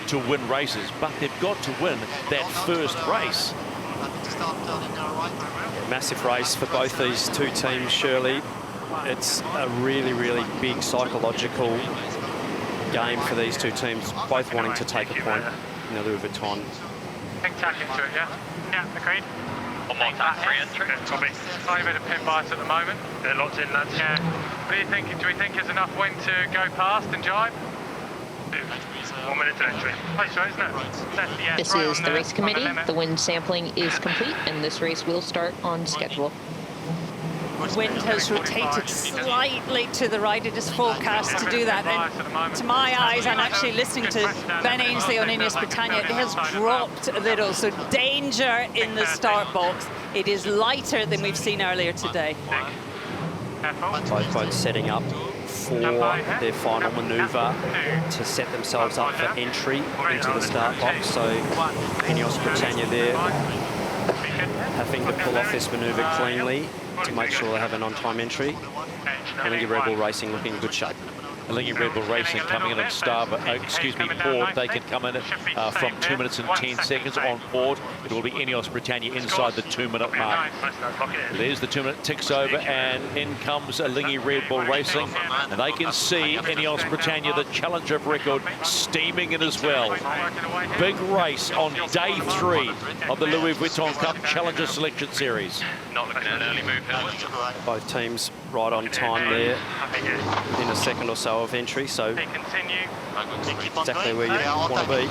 to win races, but they've got to win that first race. Massive race for both these two teams, Shirley. It's a really, really big psychological game for these two teams, both wanting to take a point in the Louis Vuitton. Big tack into it, yeah? Yeah, agreed. One more tap, free entry. Copy. Slight bit of pin bias at the moment. They're locked in, lads. Yeah. What are you thinking? Do we think there's enough wind to go past and jibe? 1 minute to entry. Close, isn't it? Yeah, This is the race committee. The wind sampling is complete, and this race will start on schedule. Wind has rotated slightly to the right. It is forecast to do that. And to my eyes, and actually listening to Ben Ainsley on INEOS Britannia, it has dropped a little. So danger in the start box. It is lighter than we've seen earlier today. Both setting up for their final manoeuvre to set themselves up for entry into the start box. So INEOS Britannia there having to pull off this manoeuvre cleanly to make sure they have an on-time entry. Alinghi Red Bull Racing looking in good shape. Alinghi Red Bull Racing coming in at port. They can come in from 2 minutes and 10 seconds on board. It will be INEOS Britannia inside the 2-minute mark. There's the 2-minute ticks over, and in comes Alinghi Red Bull Racing. And they can see INEOS Britannia, the challenger of record, steaming in as well. Big race on day 3 of the Louis Vuitton Cup Challenger Selection Series. Not looking at an early move here. Both teams right on time there, within a second or so of entry, so exactly where you want to be.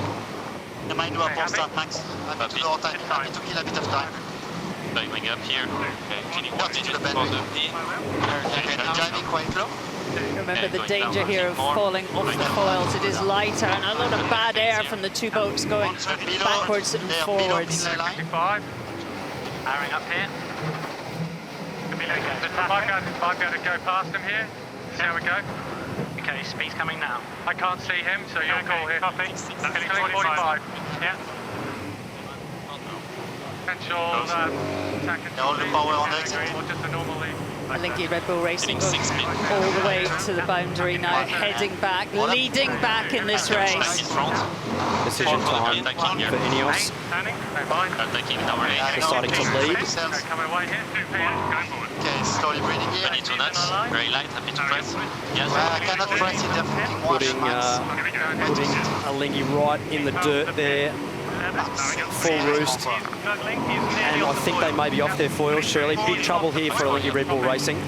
Diving up here. Can you watch it for the pin? Remember the danger here of falling off the foils. It is lighter, and a lot of bad air from the two boats going backwards and forwards. 65. Airing up here. Might be able to go past him here. See how we go. Okay, speed's coming now. I can't see him, so you'll call here. Copy. 45. Yeah. Potential attack and or just a normal lead. Alinghi Red Bull Racing all the way to the boundary now, heading back, leading back in this race. Decision time for INEOS. Deciding to lead. Coming away here. Going forward. Okay, slowly breathing here. Ready to nuts. Very light, happy to press. Yes. I cannot press it, they're putting Putting Alinghi right in the dirt there. Full roost. And I think they may be off their foils, Shirley. Big trouble here for Alinghi Red Bull Racing.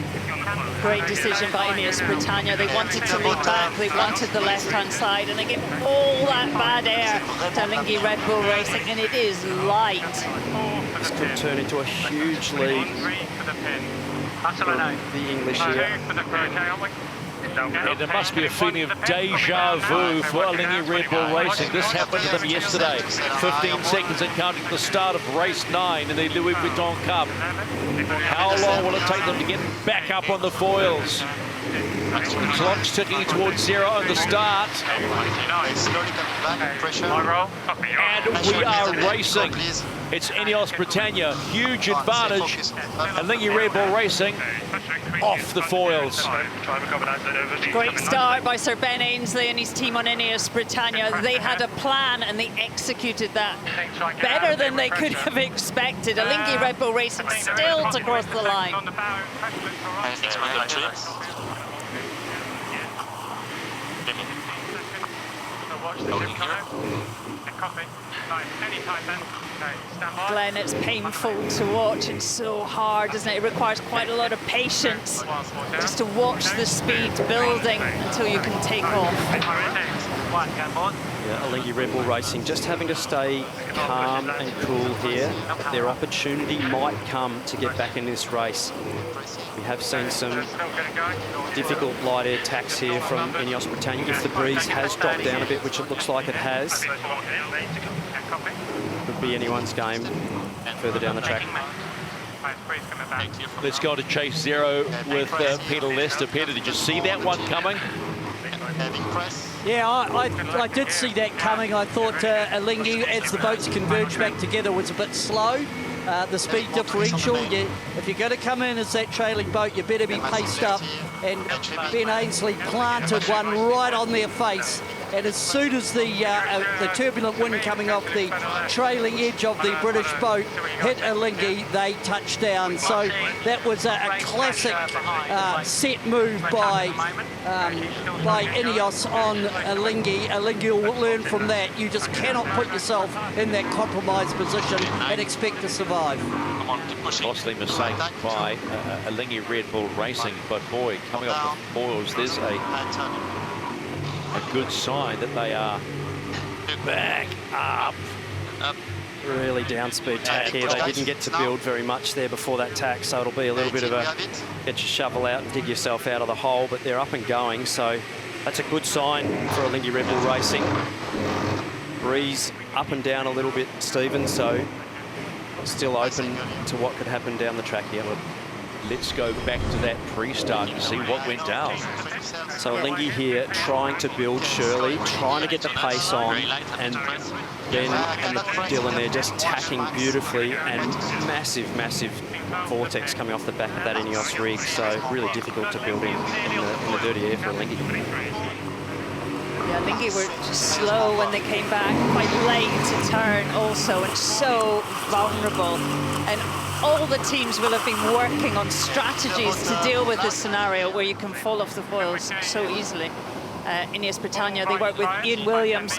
Great decision by INEOS Britannia. They wanted to lead back, they wanted the left-hand side, and they gave all that bad air to Alinghi Red Bull Racing, and it is light. This could turn into a huge lead for the English here. And there must be a feeling of deja vu for Alinghi Red Bull Racing. This happened to them yesterday. 15 seconds and counting at the start of race 9 in the Louis Vuitton Cup. How long will it take them to get back up on the foils? Clock's ticking towards 0 on the start. And we are racing. It's INEOS Britannia, huge advantage. Alinghi Red Bull Racing off the foils. Great start by Sir Ben Ainsley and his team on INEOS Britannia. They had a plan and they executed that better than they could have expected. Alinghi Red Bull Racing still to cross the line. Glenn, it's painful to watch. It's so hard, isn't it? It requires quite a lot of patience just to watch the speed building until you can take off. Yeah, Alinghi Red Bull Racing just having to stay calm and cool here. Their opportunity might come to get back in this race. We have seen some difficult light air tacks here from INEOS Britannia. If the breeze has dropped down a bit, which it looks like it has, could be anyone's game further down the track. Let's go to chase 0 with Peter Lester. Peter, did you see that one coming? Yeah, I did see that coming. I thought Alinghi, as the boats converged back together, was a bit slow. The speed differential, if you're going to come in as that trailing boat, you better be paced up. And Ben Ainsley planted one right on their face and as soon as the turbulent wind coming off the trailing edge of the British boat hit Alinghi, they touched down. So that was a classic set move by INEOS on Alinghi. Alinghi will learn from that. You just cannot put yourself in that compromised position and expect to survive. Costly mistake by Alinghi Red Bull Racing, but boy, coming off the foils, there's a good sign that they are back up. Really down speed tack here. They didn't get to build very much there before that tack, so it'll be a little bit of a get your shovel out and dig yourself out of the hole, but they're up and going, so that's a good sign for Alinghi Red Bull Racing. Breeze up and down a little bit, Stephen, so still open to what could happen down the track here. Let's go back to that pre-start and see what went down. So Alinghi here trying to build Shirley, trying to get the pace on, and Ben and Dylan there just tacking beautifully, and massive vortex coming off the back of that INEOS rig, so really difficult to build in the dirty air for Alinghi. Yeah, Alinghi were just slow when they came back, quite late to turn also, and so vulnerable. And all the teams will have been working on strategies to deal with this scenario where you can fall off the foils so easily. INEOS Britannia, they worked with Ian Williams,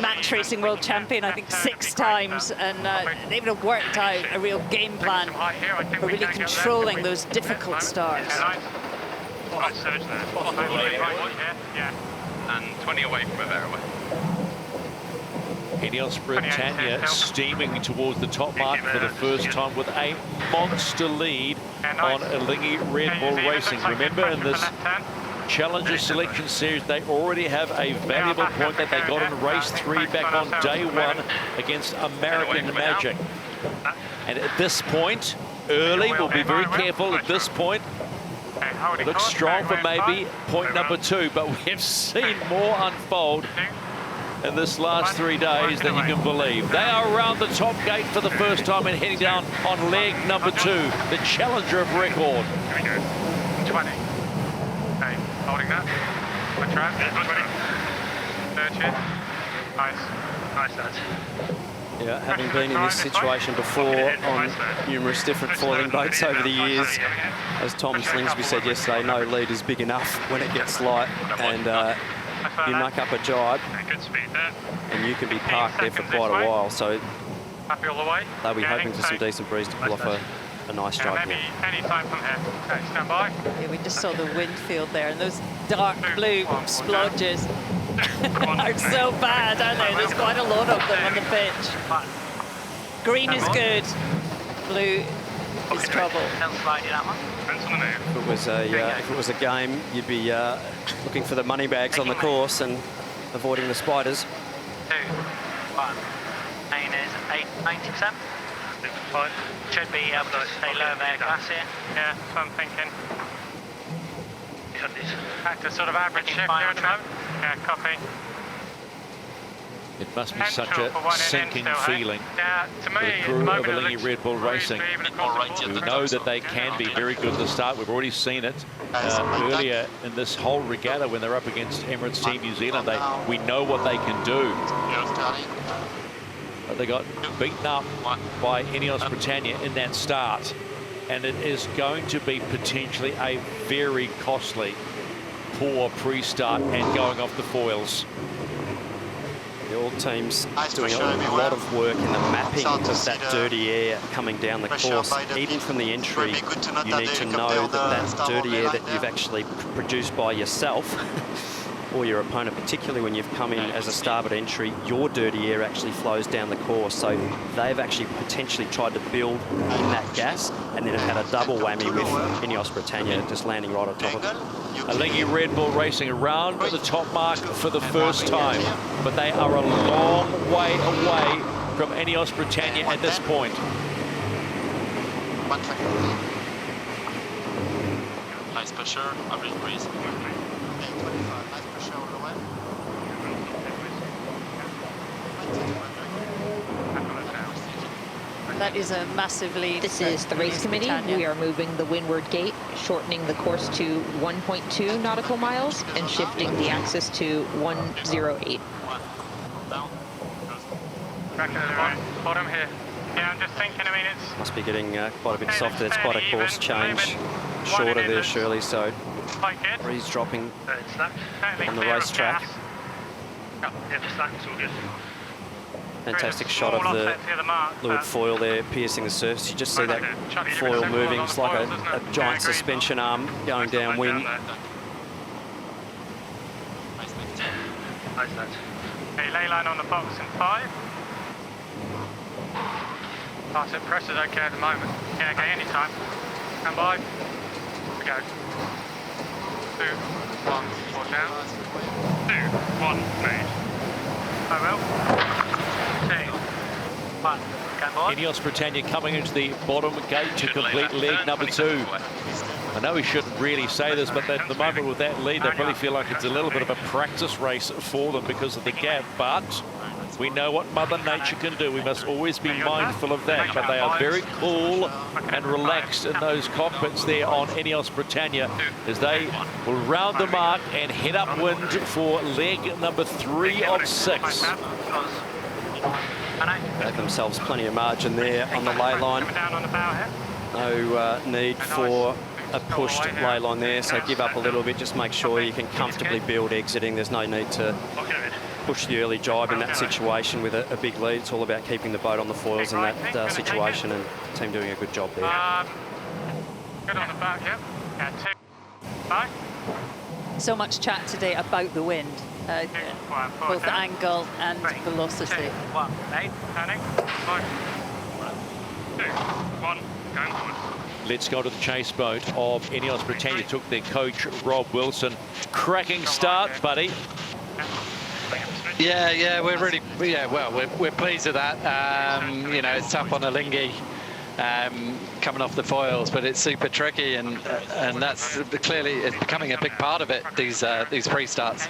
match racing world champion, I think 6 times, and they would have worked out a real game plan for really controlling those difficult starts. And 20 away from a fairway. INEOS Britannia steaming towards the top mark for the first time with a monster lead on Alinghi Red Bull Racing. Remember, in this Challenger Selection Series, they already have a valuable point that they got in race 3 back on day 1 against American Magic. And at this point, early, we'll be very careful at this point. It looks strong for maybe point number 2, but we have seen more unfold in this last 3 days than you can believe. They are around the top gate for the first time and heading down on leg number 2, the challenger of record. Here we go. 20. Okay, holding that. Good track. 30. Nice, lads. Yeah, having been in this situation before on numerous different foiling boats over the years, as Tom Slingsby said yesterday, no lead is big enough when it gets light, and you muck up a jibe and you can be parked there for quite a while, so they'll be hoping for some decent breeze to pull off a nice jibe here. Any time from here. Okay, stand by. Yeah, we just saw the wind field there, and those dark blue splodges are so bad, aren't they? There's quite a lot of them on the pitch. Green is good, blue is trouble. If it was a game, you'd be looking for the money bags on the course and avoiding the spiders. 2, 1. Main is 90%. Should be able to stay low of air gas here. Yeah, that's what I'm thinking. Back to sort of average shift here at the moment. Yeah, copy. It must be such a sinking feeling to for the crew of Alinghi Red Bull Racing. We know that they can be very good at the start. We've already seen it earlier in this whole regatta when they're up against Emirates Team New Zealand. We know what they can do. But they got beaten up by INEOS Britannia in that start. And it is going to be potentially a very costly, poor pre-start and going off the foils. All teams doing a lot of work in the mapping of that dirty air coming down the course. Even from the entry, you need to know that dirty air that you've actually produced by yourself or your opponent, particularly when you've come in as a starboard entry, your dirty air actually flows down the course. So they've actually potentially tried to build in that gas and then have had a double whammy with INEOS Britannia just landing right on top of it. Alinghi Red Bull Racing around the top mark for the first time, but they are a long way away from INEOS Britannia at this point. Nice pressure, average breeze. 25, nice pressure all the way. That is a massive lead. This is the race committee. We are moving the windward gate, shortening the course to 1.2 nautical miles and shifting the axis to 108. Back to the bottom here. Yeah, I'm just thinking, I mean, it's... Must be getting quite a bit softer. It's quite a course change. Shorter there, Shirley, so breeze dropping on the racetrack. Fantastic shot of the fluid foil there piercing the surface. You just see that foil moving. It's like a giant suspension arm going downwind. Okay, ley line on the box in 5. Pass it, pressure's okay at the moment. Yeah, okay, anytime. Stand by. We go. 2, 1, watch out. 2, 1, move. I will. 2, 1, go board. INEOS Britannia coming into the bottom gate to complete leg number 2. I know we shouldn't really say this, but at the moment with that lead, they probably feel like it's a little bit of a practice race for them because of the gap, but we know what Mother Nature can do. We must always be mindful of that, but they are very cool and relaxed in those cockpits there on INEOS Britannia as they will round the mark and head upwind for leg number 3 of 6. Gave themselves plenty of margin there on the ley line. No need for a pushed ley line there, so give up a little bit, just make sure you can comfortably build exiting. There's no need to push the early jibe in that situation with a big lead. It's all about keeping the boat on the foils in that situation, and the team doing a good job there. Good on the back, yep. Yeah, 2, 5. So much chat today about the wind, both angle and velocity. 2, 1, 8, turning. 5, 2, 1, going forward. Let's go to the chase boat of INEOS Britannia. Took their coach, Rob Wilson. Cracking start, buddy. Yeah, we're really, we're pleased with that. You know, it's tough on Alinghi coming off the foils, but it's super tricky, and that's clearly it's becoming a big part of it. These pre-starts.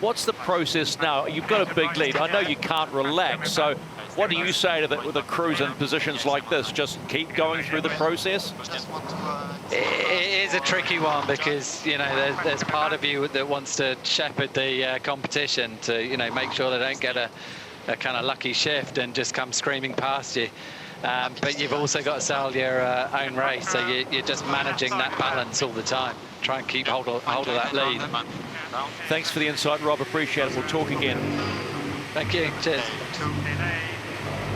What's the process now? You've got a big lead. I know you can't relax, so what do you say to the crews in positions like this? Just keep going through the process? It is a tricky one because, you know, there's part of you that wants to shepherd the competition to, you know, make sure they don't get a kind of lucky shift and just come screaming past you. But you've also got to sell your own race, so you're just managing that balance all the time. Try and keep hold of that lead. Thanks for the insight, Rob. Appreciate it. We'll talk again. Thank you. Cheers.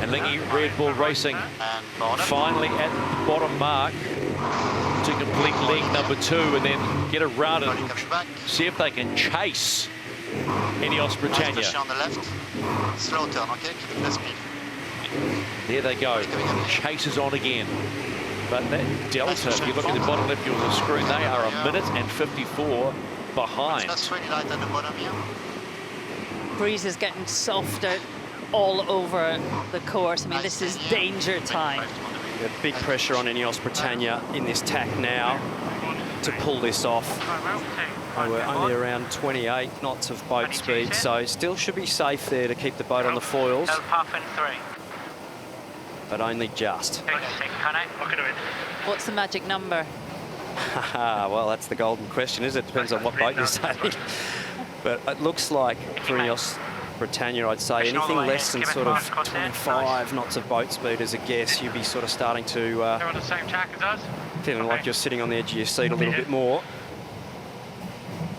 And Alinghi Red Bull Racing finally at the bottom mark to complete leg number 2 and then get around and see if they can chase INEOS Britannia. On the left. Slow turn, okay? Keep the speed. There they go. Chase is on again. But that delta, if you look at the bottom left of the screen, they are 1 minute and 54 behind. That's really light at the bottom here. Breeze is getting softer all over the course. I mean, this is danger time. Big pressure on INEOS Britannia in this tack now to pull this off. We're only around 28 knots of boat speed, so still should be safe there to keep the boat on the foils. But only just. What's the magic number? Well, that's the golden question, isn't it? Depends on what boat you're sailing. But it looks like for INEOS Britannia, I'd say anything less than sort of 25 knots of boat speed as a guess, you'd be sort of starting to They're on the same track as us. feeling like you're sitting on the edge of your seat a little bit more.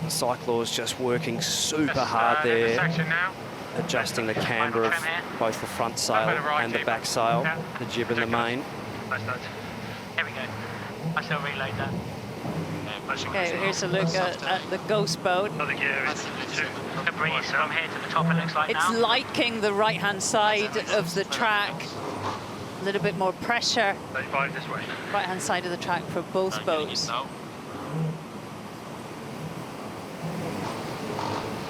The Cyclor's just working super hard there, adjusting the camber of both the front sail and the back sail, the jib and the main. Here we go. I shall reload that. Okay, here's a look at the ghost boat. The breeze from here to the top, it looks like It's now. liking the right-hand side of the track. A little bit more pressure. Right-hand side of the track for both boats.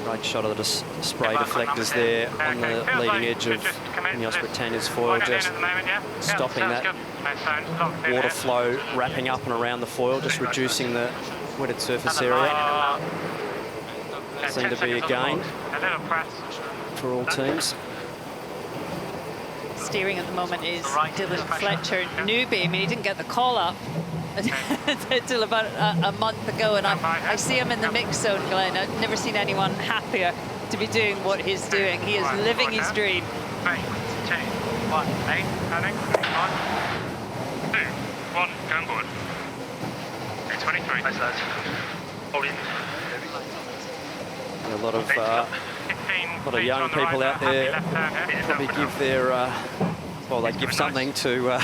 Great shot of the spray deflectors there on the leading edge of INEOS Britannia's foil, just stopping that water flow wrapping up and around the foil, just reducing the wetted surface area. Seemed to be a gain for all teams. steering at the moment is Dylan Fletcher, newbie. I mean, he didn't get the call up until about a month ago, and I see him in the mix zone, Glenn. I've never seen anyone happier to be doing what he's doing. He is living his dream. 3, 2, 1, 8, turning, 1, 2, 1, going forward. 23. Nice lads. Hold in. A lot of young people out there probably give their, well, they give something to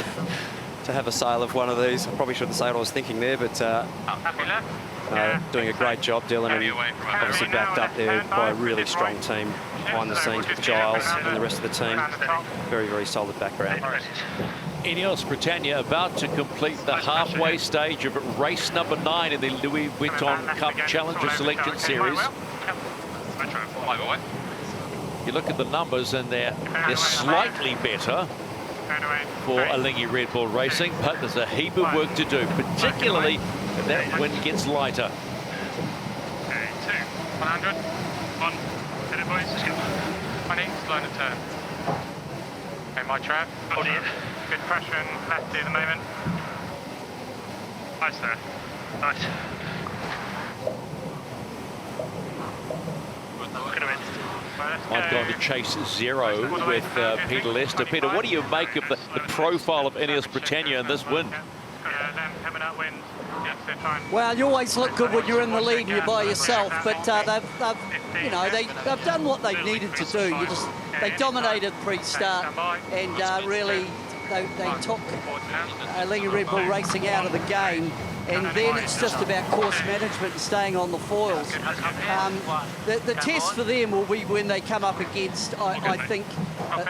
have a sail of one of these. I probably shouldn't say what I was thinking there, but doing a great job, Dylan, and obviously backed up there by a really strong team behind the scenes with Giles and the rest of the team. Very, very solid background. INEOS Britannia about to complete the halfway stage of race number 9 in the Louis Vuitton Cup Challenger Selection Series. You look at the numbers and they're slightly better for Alinghi Red Bull Racing, but there's a heap of work to do, particularly if that wind gets lighter. Okay, 2, 100, 1, hit it boys, 20, slow to turn. Okay, my trap, hold it. Good pressure and lefty at the moment. Nice there, nice. I've gone to chase 0 with Peter Lester. Peter, what do you make of the profile of INEOS Britannia in this win? Well, you always look good when you're in the lead and you're by yourself, but they've done what they needed to do. They dominated pre-start, and really they took Alinghi Red Bull Racing out of the game. And then it's just about course management and staying on the foils. The test for them will be when they come up against, I think,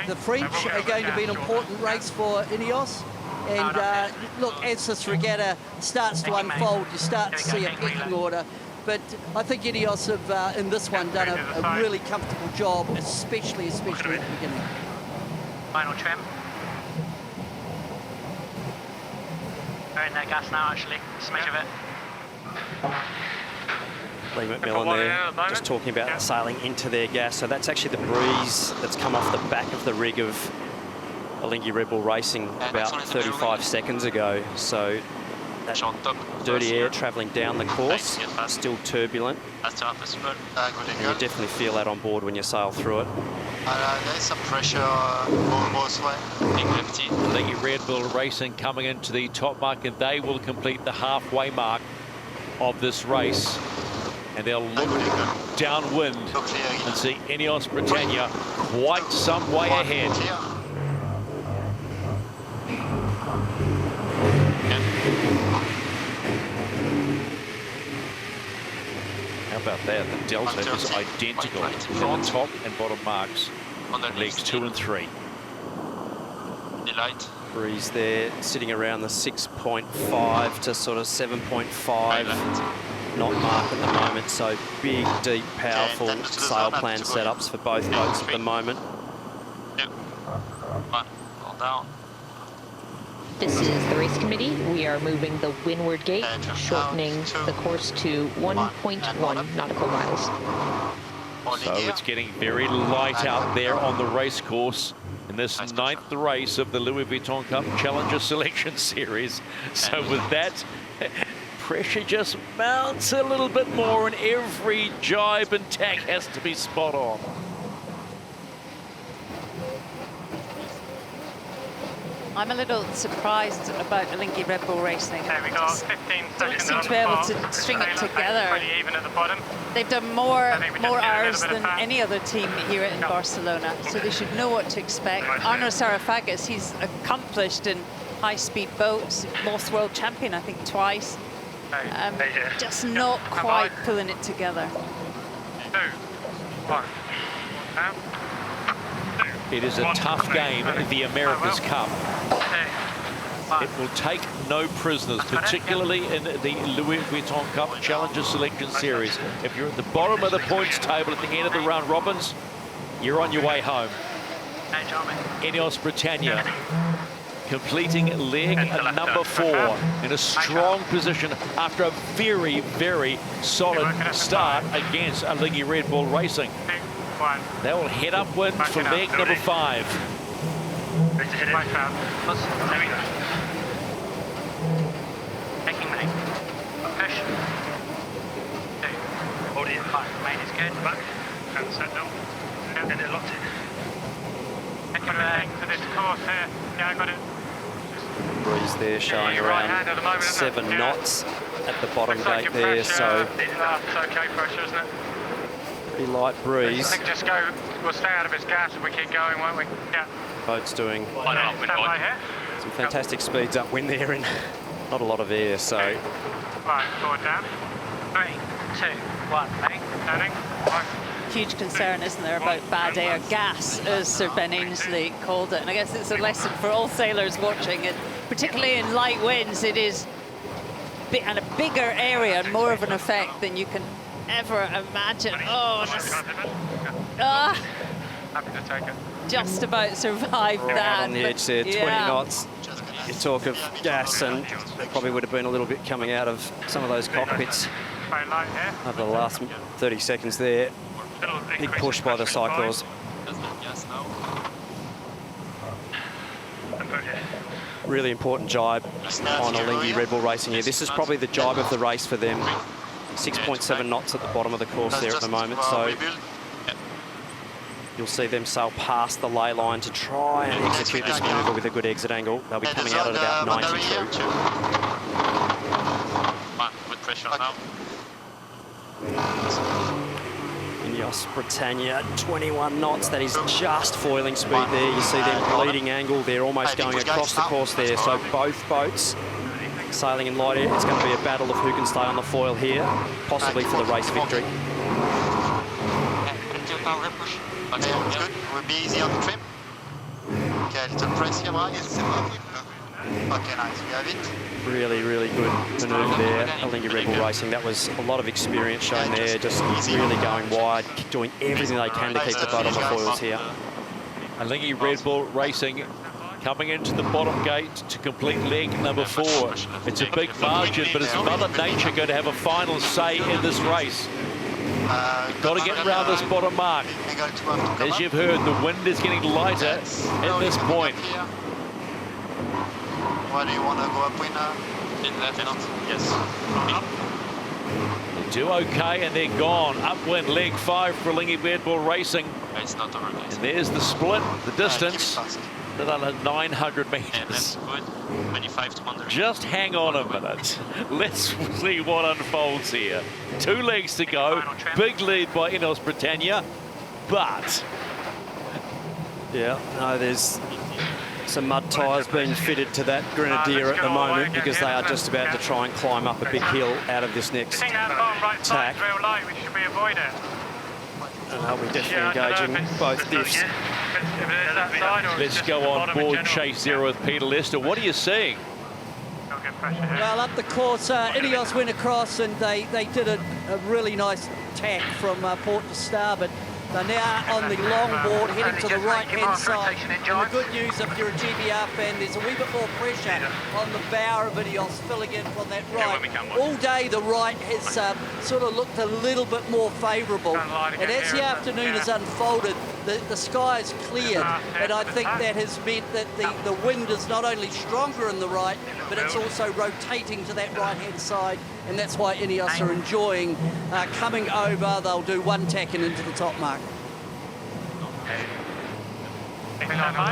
the French are going to be an important race for INEOS. And look, as this regatta starts to unfold, you start to see a pecking order. But I think INEOS have, in this one, done a really comfortable job, especially at the beginning. Final trim. They're in their gas now, actually. Smidge of it. Lee McMillan there, just talking about sailing into their gas. So that's actually the breeze that's come off the back of the rig of Alinghi Red Bull Racing about 35 seconds ago. So that dirty air travelling down the course, still turbulent. And you definitely feel that on board when you sail through it. There's some pressure both ways. Alinghi Red Bull Racing coming into the top mark, and they will complete the halfway mark of this race. And they'll look downwind and see INEOS Britannia quite some way ahead. How about that? The delta is identical in the top and bottom marks, legs 2 and 3. Breeze there, sitting around the 6.5 to sort of 7.5 knot mark at the moment. So big, deep, powerful sail plan setups for both boats at the moment. This is the race committee. We are moving the windward gate, shortening the course to 1.1 nautical miles. So it's getting very light out there on the race course in this 9th race of the Louis Vuitton Cup Challenger Selection Series. So with that, pressure just mounts a little bit more, and every jibe and tack has to be spot on. I'm a little surprised about Alinghi Red Bull Racing. Okay, we got 15 Don't seconds seem to be able to string it together. Pretty even at the bottom. They've done more hours than any other team here in Barcelona, so they should know what to expect. Arno Sarafagis, he's accomplished in high-speed boats, Moth World Champion, I think, twice. Just not quite pulling it together. 2, 1. Now. It is a tough game, the America's Cup. It will take no prisoners, particularly in the Louis Vuitton Cup Challenger Selection Series. If you're at the bottom of the points table at the end of the round robins, you're on your way home. INEOS Britannia completing leg number 4 in a strong position after a very, very solid start against Alinghi Red Bull Racing. They will head upwind for leg number 5. Ready to hit it. There we go. Taking main. Push. 2. Hold it in 5. Main is good. Back. And set down. And then it locked in. To this course here. Yeah, I got it. Breeze there showing around 7 knots at the bottom gate there, so it's okay pressure, isn't it? pretty light I breeze. think just go, we'll stay out of his gas if we keep going, won't we? Yeah. Boat's doing Stand by here. some fantastic speeds upwind there and not a lot of air, so Right, forward down. 3, 2, 1, main. Turning. 1. Huge concern, isn't there, about bad air gas, as Sir Ben Ainsley called it. And I guess it's a lesson for all sailors watching it, particularly in light winds. It is and a bigger area and more of an effect than you can ever imagine. Oh, Happy to take it. just about survived right that. on the edge there, 20 knots. You talk of gas, and there probably would have been a little bit coming out of some of those cockpits Very light here. over the last 30 seconds there. Big push by the cyclos. Really important jibe on Alinghi Red Bull Racing here. This is probably the jibe of the race for them. 6.7 knots at the bottom of the course there at the moment, so you'll see them sail past the ley line to try and execute this manoeuvre with a good exit angle. They'll be coming out at about 92. With pressure now. INEOS Britannia, 21 knots. That is just foiling speed there. You see them bleeding angle. They're almost going across the course there. So both boats sailing in light air. It's going to be a battle of who can stay on the foil here, possibly for the race victory. Okay, that's good. We'll be easy on the trim. Okay, a little press here, right? Okay, nice. We have it. Really, really good manoeuvre there, Alinghi Red Bull Racing. That was a lot of experience shown there, just really going wide, doing everything they can to keep the boat on the foils here. Alinghi Red Bull Racing coming into the bottom gate to complete leg number 4. It's a big margin, but is Mother Nature going to have a final say in this race? Got to get around this bottom mark. As you've heard, the wind is getting lighter at this point. Why do you want to go upwind? Yes. They do okay, and they're gone. Upwind leg 5 for Alinghi Red Bull Racing. It's not over. And there's the split, the distance, another 900 Yeah, meters. that's good. 25 to 100. Just hang on a minute. Let's see what unfolds here. 2 legs to go. Big lead by INEOS Britannia, but Yeah, no, there's some mud tyres being fitted to that Grenadier at the moment because they are just about to try and climb up a big hill out of this next tack. Real light, we should be avoiding it. And they'll be definitely engaging both diffs. let's go on board Chase Zero with Peter Lester. What are you seeing? Well, up the course, INEOS went across and they did a really nice tack from port to starboard. They're now on the long board, heading to the right-hand side. And the good news, if you're a GBR fan, there's a wee bit more pressure on the bow of INEOS filling in from that right. All day, the right has sort of looked a little bit more favourable. And as the afternoon has unfolded, the sky is cleared. And I think that has meant that the wind is not only stronger in the right, but it's also rotating to that right-hand side. And that's why INEOS are enjoying coming over. They'll do one tack and into the top mark.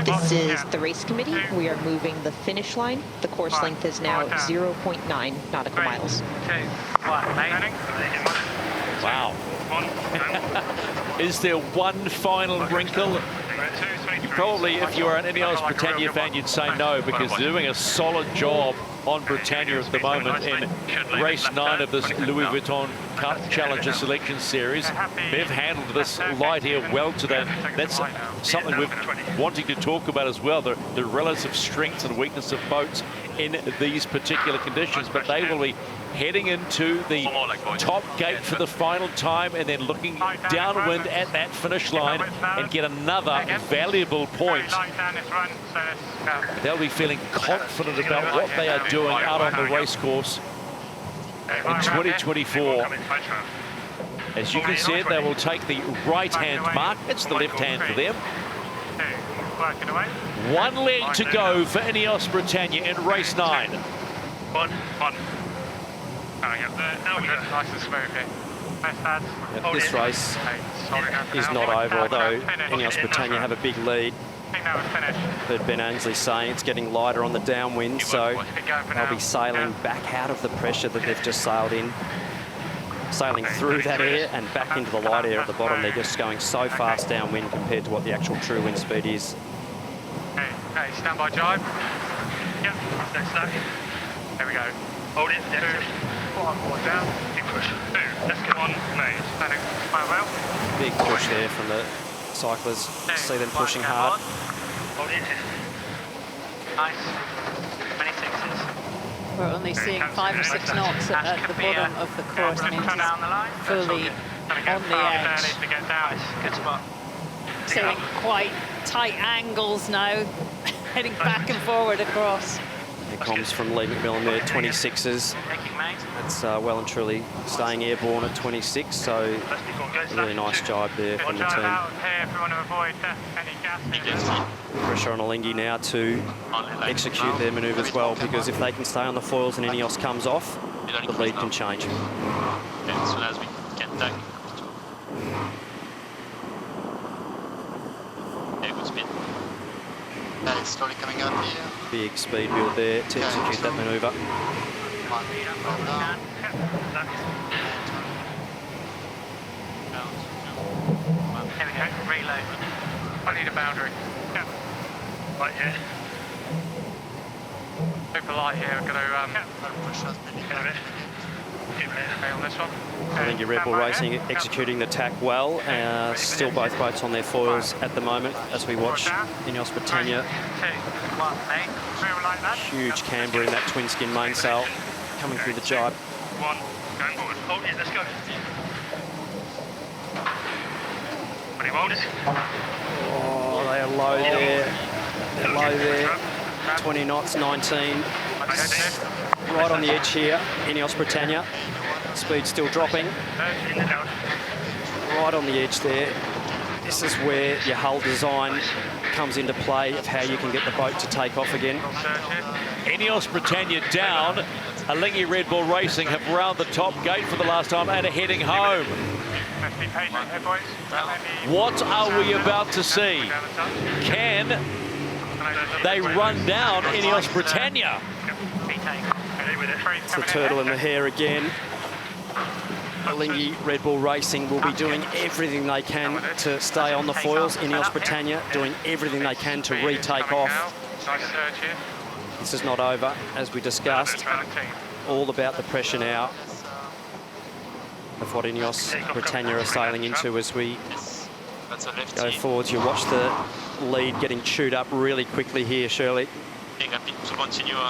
This is the race committee. We are moving the finish line. The course length is now 0.9 nautical miles. 2, 1, main. Wow. Is there one final wrinkle? Probably, if you are an INEOS Britannia fan, you'd say no, because they're doing a solid job on Britannia at the moment in race 9 of this Louis Vuitton Cup Challenger Selection Series. They've handled this light here well today. That's something we're wanting to talk about as well, the relative strengths and weakness of boats in these particular conditions. But they will be heading into the top gate for the final time and then looking downwind at that finish line and get another valuable point. They'll be feeling confident about what they are doing out on the race course in 2024. As you can see, they will take the right-hand mark. It's the left hand for them. Working away. One leg to go for INEOS Britannia in race 9. One. Now we go. Nice and smooth here. Best lads. Yep, this race is not over, although INEOS Britannia have a big lead. I think that was finished. Heard Ben Ainsley saying it's getting lighter on the downwind, so they'll be sailing back out of the pressure that they've just sailed in. Sailing through that air and back into the light air at the bottom. They're just going so fast downwind compared to what the actual true wind speed is. Okay, stand by jibe. Yep, next stack. There we go. Hold it, yeah. 1 down. Big push. 2. Let's get 1 made. Standing quite well. Big push there from the cyclists. See them pushing hard. Hold it. Nice. Many sixes. We're only seeing 5 or 6 knots at the bottom of the course, means it's fully on the edge. Good spot. Sailing quite tight angles now, heading back and forward across. Here comes from Lee McMillan there, 26s. It's well and truly staying airborne at 26, so really nice jibe there from the team. Pressure on Alinghi now to execute their manoeuvres well, because if they can stay on the foils and INEOS comes off, the lead can change. As soon as we get that. Yeah, good speed. It's slowly coming up here. Big speed build there to execute that manoeuvre. There we go, reload. I need a boundary. Yeah. Right here. Super light here, I'm going to get a bit. Okay, on this one. Alinghi Red Bull Racing executing the tack well. Still both boats on their foils at the moment as we watch INEOS Britannia. Huge camber in that twin skin mainsail coming through the jibe. 1, going forward. Hold it, let's go. 20 motors. Oh, they are low there. They're low there. 20 knots, 19. Right on the edge here, INEOS Britannia. Speed still dropping. Right on the edge there. This is where your hull design comes into play of how you can get the boat to take off again. INEOS Britannia down. Alinghi Red Bull Racing have round the top gate for the last time and are heading home. What are we about to see? Can they run down INEOS Britannia? It's the turtle in the hair again. Alinghi Red Bull Racing will be doing everything they can to stay on the foils. INEOS Britannia doing everything they can to retake off. This is not over, as we discussed. All about the pressure now of what INEOS Britannia are sailing into as we go forwards. You watch the lead getting chewed up really quickly here, Shirley.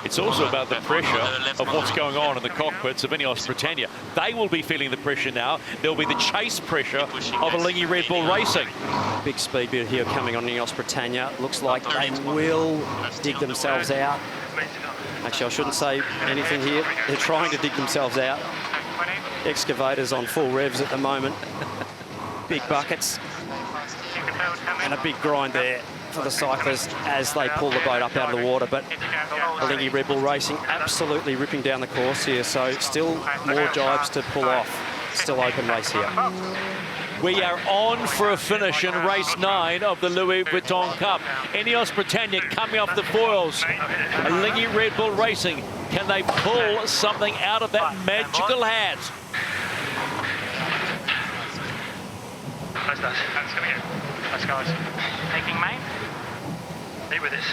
It's also about the pressure of what's going on in the cockpits of INEOS Britannia. They will be feeling the pressure now. There'll be the chase pressure of Alinghi Red Bull Racing. Big speed build here coming on INEOS Britannia. Looks like they will dig themselves out. Actually, I shouldn't say anything here. They're trying to dig themselves out. Excavators on full revs at the moment. Big buckets. And a big grind there for the cyclists as they pull the boat up out of the water. But Alinghi Red Bull Racing absolutely ripping down the course here. So still more jibes to pull off. Still open race here. We are on for a finish in race 9 of the Louis Vuitton Cup. INEOS Britannia coming off the foils. Alinghi Red Bull Racing, can they pull something out of that magical hat? That's going to get. That's guys. Taking main. Be with us.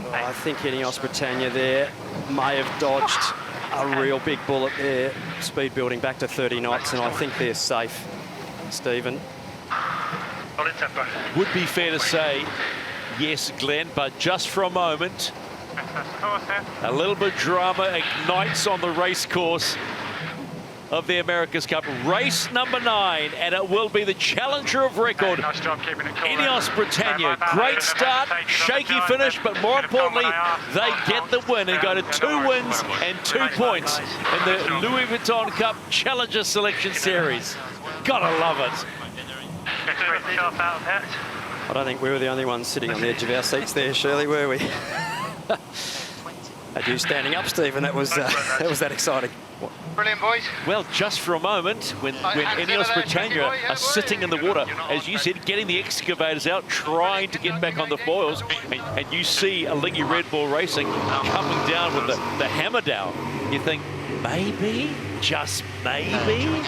Oh, I think INEOS Britannia there may have dodged a real big bullet there. Speed building back to 30 knots, and I think they're safe, Stephen. Would be fair to say, yes, Glenn, but just for a moment, a little bit of drama ignites on the race course of the America's Cup. Race number 9, and it will be the challenger of record. Nice job keeping it cool. INEOS Britannia, great start, shaky finish, but more importantly, they get the win and go to 2 wins and 2 points in the Louis Vuitton Cup Challenger Selection Series. Gotta love it. Sharp out of it. I don't think we were the only ones sitting on the edge of our seats there, Shirley, were we? Had you standing up, Stephen, that was that exciting. Brilliant, boys. Well, just for a moment, when INEOS Britannia are sitting in the water, as you said, getting the excavators out, trying to get back on the foils, and you see Alinghi Red Bull Racing coming down with the hammer down, you think, maybe, just maybe?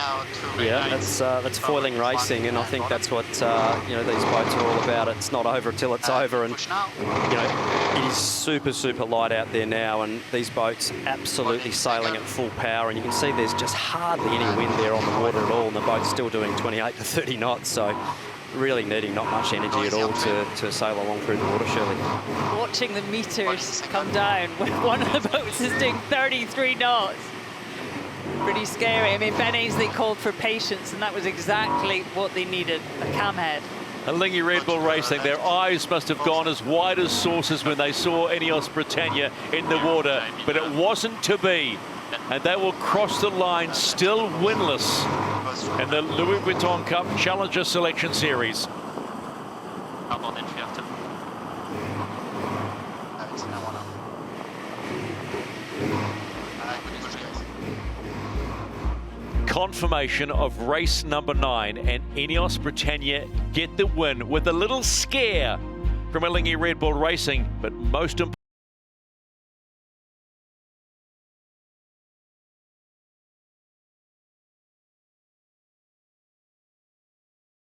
Yeah, that's foiling racing, and I think that's what you know, these boats are all about. It's not over until it's over, and you know, it is super, super light out there now, and these boats absolutely sailing at full power, and you can see there's just hardly any wind there on the water at all, and the boat's still doing 28 to 30 knots, so really needing not much energy at all to sail along through the water, Shirley. Watching the meters come down when one of the boats is doing 33 knots. Pretty scary. I mean, Ben Ainsley called for patience, and that was exactly what they needed, a cam head. Alinghi Red Bull Racing, their eyes must have gone as wide as saucers when they saw INEOS Britannia in the water, but it wasn't to be. And they will cross the line still winless in the Louis Vuitton Cup Challenger Selection Series. Come on, entry after. Confirmation of race number 9, and INEOS Britannia get the win with a little scare from Alinghi Red Bull Racing, but most importantly,